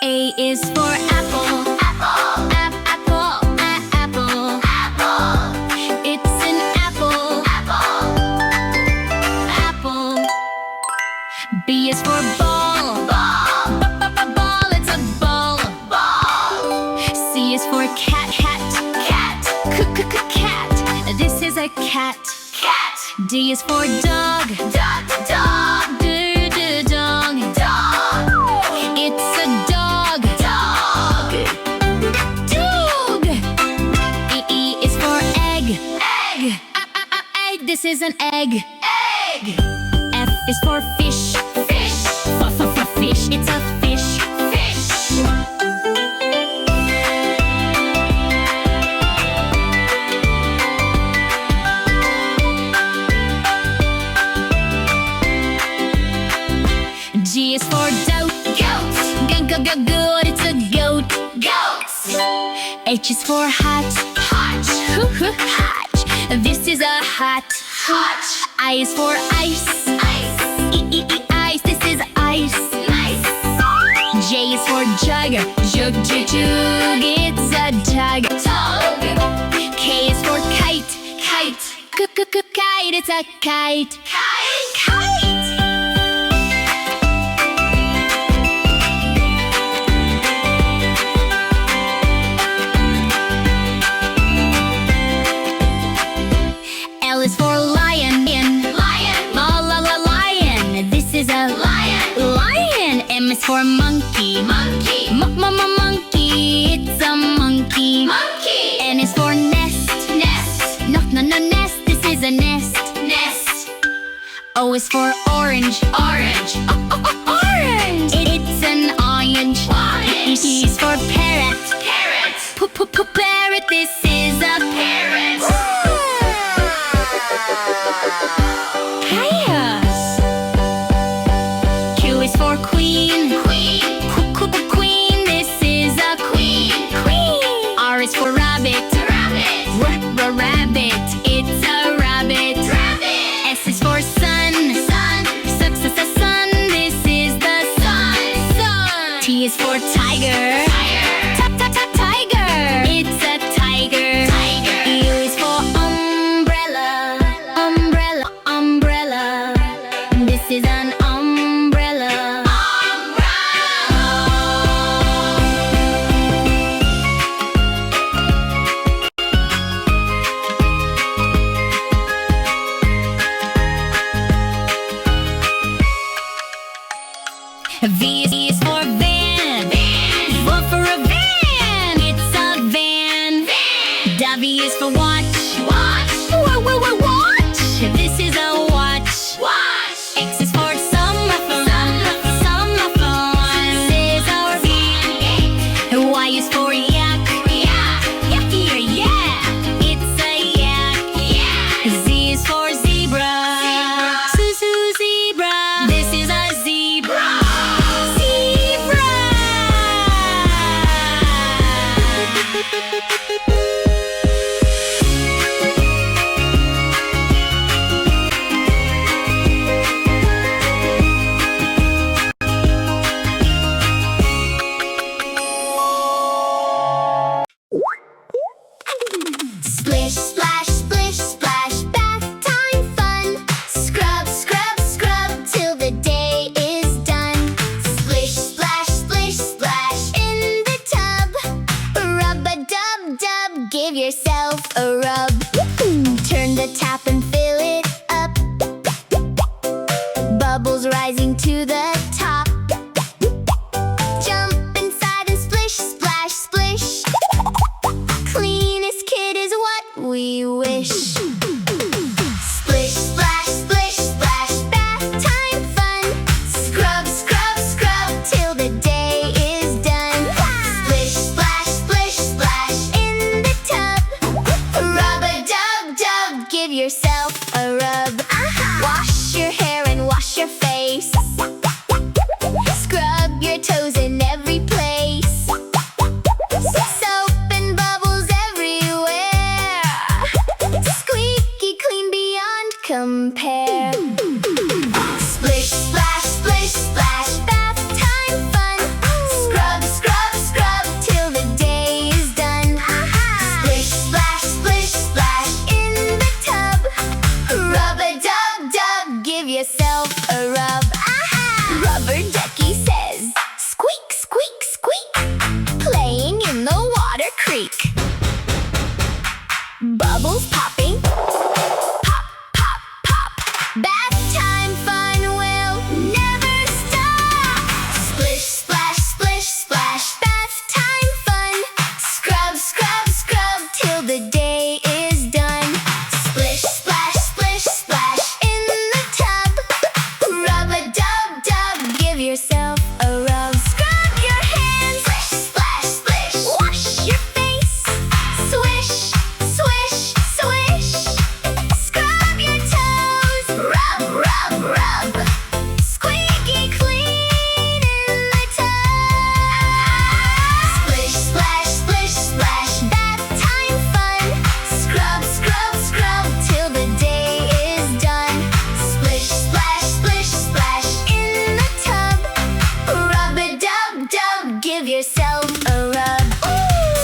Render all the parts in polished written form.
A is for apple. Apple. Apple. Apple. Apple. It's an apple. Apple. Apple. B is for ball. Ball. Ball. It's a ball. Ball. C is for cat. Cat. Cat. Cat. This is a cat. Cat. D is for dog. Dog. Dog. Dog. Dog. It's a dog. Dog. Dog. E is for egg. Egg. Egg. This is an egg. Egg. F is for fish. Fish. Fish. It's a fish. Fish. G is for goat. Goat. Goat. It's a goat. Goat. H is for hat. Hat. Hat. This is a hat. Hat. I is for ice. Ice. Ice. This is ice. Nice. J is for jug. Jug. Jug. It's a jug. Tug. K is for kite. Kite. Kite. It's a kite. Kite. Kite. L is for lion. Lion. Lion. This is a lion. Lion. M is for monkey. Monkey. Monkey. It's a monkey. Monkey. N is for nest. Nest. No, nest. This is a nest. Nest. O is for orange. Orange. Orange. It's an orange. Orange. E is for parrot. Parrot. Parrot. This is a parrot. Q is for queen. Queen. Queen. This is a queen. Queen. R is for rabbit. Rabbit. Rabbit. It's a rabbit. Rabbit. S is for sun. Sun. Sun. This is the sun. Sun. T is for tiger. Tiger. It's a tiger. Tiger. U is for umbrella. Umbrella. This is an umbrella. V is for van. Van. For a van. It's a van. W is for watch. Watch. Watch. This is a watch. Watch. X is for summerphone. Summerphone. This is our van. Y is for yak. Yak here, yeah. It's a yak. Z is for zebra. Zebra. This is a zebra. Zebra. Splish, splash, splish, splash, bath time fun. Scrub, scrub, scrub till the day is done. Splish, splash, splish, splash in the tub. Rub-a-dub-dub, give yourself a rub. Turn the tap and fill it up. Bubbles rising to the top. Jump inside and splish, splash, splish. Cleanest kid is what we wish. Splish, splash, splish, splash, bath time fun. Scrub, scrub, scrub till the day is done. Splish, splash, splish, splash in the tub. Rub yourself a rub.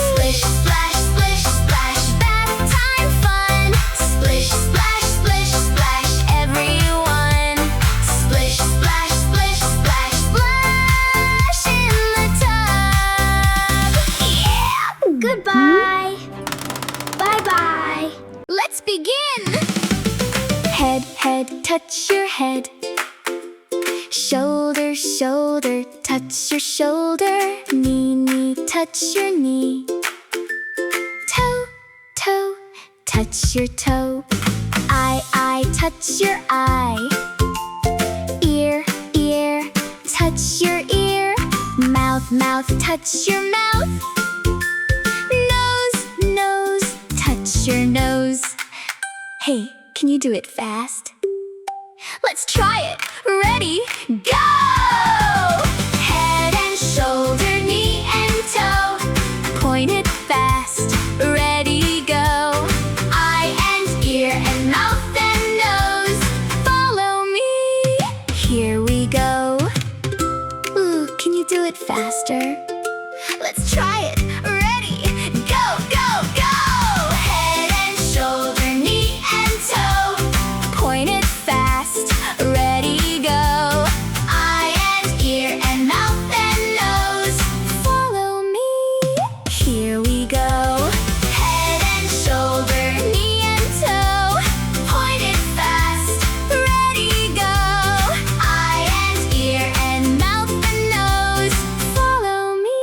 Splish, splash, splish, splash, bath time fun. Splish, splash, splish, splash, everyone. Splish, splash, splish, splash, splash in the tub. Yeah! Goodbye. Bye-bye. Let's begin. Head, head, touch your head. Shoulder, shoulder, touch your shoulder. Knee, knee, touch your knee. Toe, toe, touch your toe. Eye, touch your eye. Ear, ear, touch your ear. Mouth, mouth, touch your mouth. Nose, nose, touch your nose. Hey, can you do it fast? Let's try it. Ready, go! Head and shoulder, knee and toe. Point it fast. Ready, go. Eye and ear and mouth and nose. Follow me. Here we go. Ooh, can you do it faster? Let's try it. Ready, go, go, go! Head and shoulder, knee and toe. Point it fast. Ready, go. Eye and ear and mouth and nose. Follow me. Here we go. Head and shoulder, knee and toe. Point it fast. Ready, go. Eye and ear and mouth and nose. Follow me.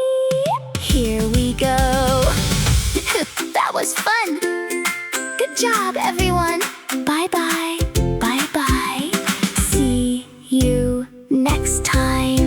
Here we go. That was fun. Good job, everyone. Bye-bye. Bye-bye. See you next time.